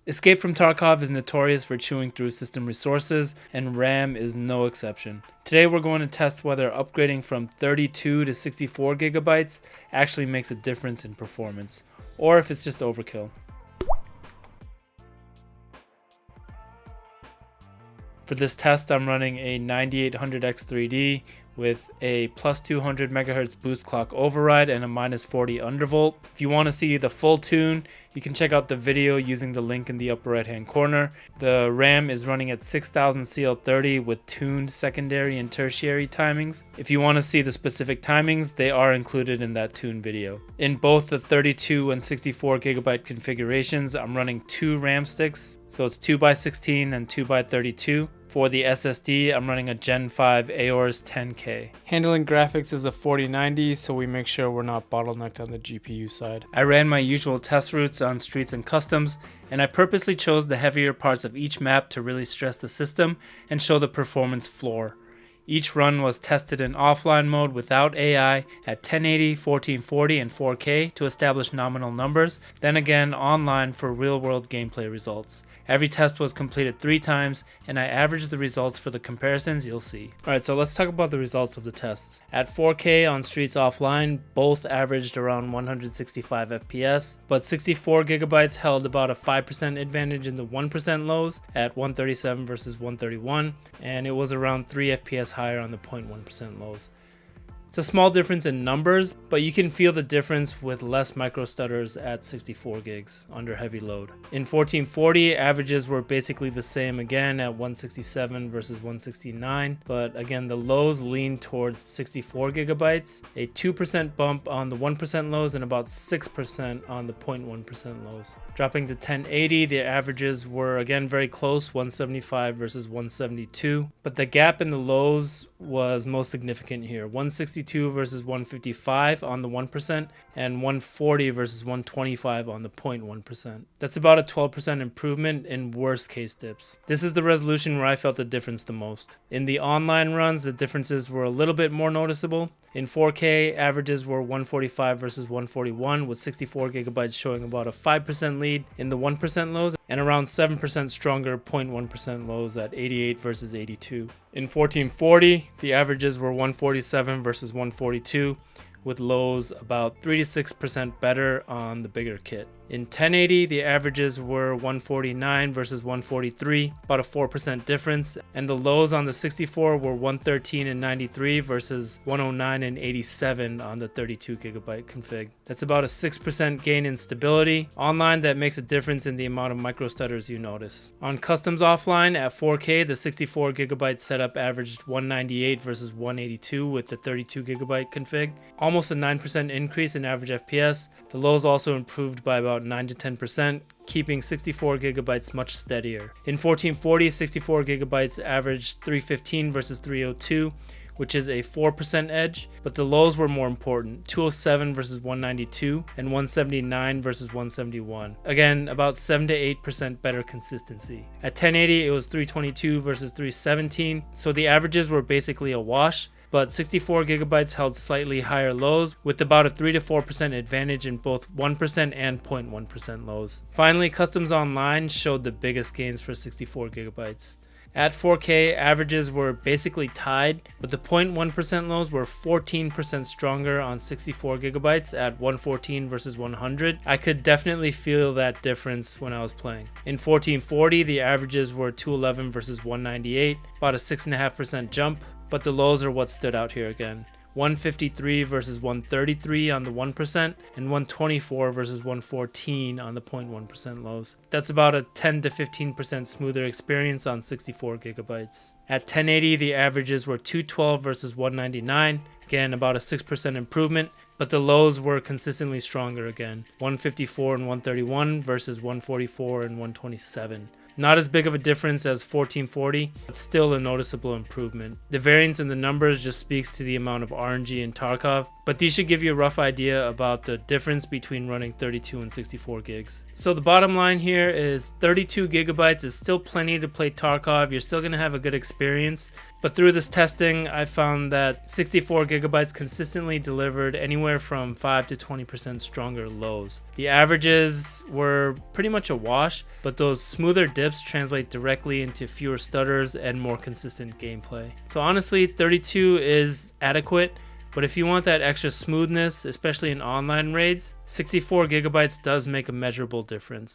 Escape from Tarkov is notorious for chewing through system resources, and RAM is no exception. Today we're going to test whether upgrading from 32 to 64 gigabytes actually makes a difference in performance, or if it's just overkill. For this test, I'm running a 9800X3D with a plus 200 MHz boost clock override and a minus 40 undervolt. If you want to see the full tune, you can check out the video using the link in the upper right hand corner. The RAM is running at 6000 CL30 with tuned secondary and tertiary timings. If you want to see the specific timings, they are included in that tune video. In both the 32 and 64 gigabyte configurations, I'm running 2 RAM sticks, so it's 2x16 and 2x32. For the SSD, I'm running a Gen 5 Aorus 10K. Handling graphics is a 4090, so we make sure we're not bottlenecked on the GPU side. I ran my usual test routes on Streets and Customs, and I purposely chose the heavier parts of each map to really stress the system and show the performance floor. Each run was tested in offline mode without AI at 1080, 1440, and 4K to establish nominal numbers, then again online for real-world gameplay results. Every test was completed 3 times, and I averaged the results for the comparisons you'll see. Alright, so let's talk about the results of the tests. At 4K on Streets Offline, both averaged around 165 FPS, but 64 gigabytes held about a 5% advantage in the 1% lows at 137 versus 131, and it was around 3 FPS higher on the 0.1% lows. It's a small difference in numbers, but you can feel the difference with less micro stutters at 64 gigs under heavy load. In 1440, averages were basically the same again at 167 versus 169, but again the lows leaned towards 64 gigabytes, a 2% bump on the 1% lows and about 6% on the 0.1% lows. Dropping to 1080, the averages were again very close, 175 versus 172, but the gap in the lows was most significant here, 162 versus 155 on the 1% and 140 versus 125 on the 0.1%. That's about a 12% improvement in worst case dips. This is the resolution where I felt the difference the most. In the online runs, the differences were a little bit more noticeable. In 4K, averages were 145 versus 141, with 64 gigabytes showing about a 5% lead in the 1% lows and around 7% stronger 0.1% lows at 88 versus 82. In 1440, the averages were 147 versus 142, with lows about 3 to 6% better on the bigger kit. In 1080, the averages were 149 versus 143, about a 4% difference, and the lows on the 64 were 113 and 93 versus 109 and 87 on the 32 gigabyte config. That's about a 6% gain in stability. Online, that makes a difference in the amount of micro stutters you notice. On Customs Offline at 4K, the 64 gigabyte setup averaged 198 versus 182 with the 32 gigabyte config, almost a 9% increase in average FPS. The lows also improved by about 9 to 10%, keeping 64 gigabytes much steadier. In 1440, 64 gigabytes averaged 315 versus 302, which is a 4% edge, but the lows were more important, 207 versus 192 and 179 versus 171. Again, about 7 to 8% better consistency. At 1080, it was 322 versus 317, so the averages were basically a wash, but 64 gigabytes held slightly higher lows with about a 3 to 4% advantage in both 1% and 0.1% lows. Finally, Customs Online showed the biggest gains for 64 gigabytes. At 4K, averages were basically tied, but the 0.1% lows were 14% stronger on 64 gigabytes at 114 versus 100. I could definitely feel that difference when I was playing. In 1440, the averages were 211 versus 198, about a 6.5% jump, but the lows are what stood out here again. 153 versus 133 on the 1% and 124 versus 114 on the 0.1% lows. That's about a 10 to 15% smoother experience on 64 gigabytes. At 1080, the averages were 212 versus 199, again about a 6% improvement, but the lows were consistently stronger again, 154 and 131 versus 144 and 127. Not as big of a difference as 1440, but still a noticeable improvement. The variance in the numbers just speaks to the amount of RNG in Tarkov, but these should give you a rough idea about the difference between running 32 and 64 gigs. So the bottom line here is 32 gigabytes is still plenty to play Tarkov. You're still going to have a good experience. But through this testing, I found that 64 gigabytes consistently delivered anywhere from 5 to 20% stronger lows. The averages were pretty much a wash, but those smoother dips translate directly into fewer stutters and more consistent gameplay. So honestly, 32 is adequate, but if you want that extra smoothness, especially in online raids, 64 gigabytes does make a measurable difference.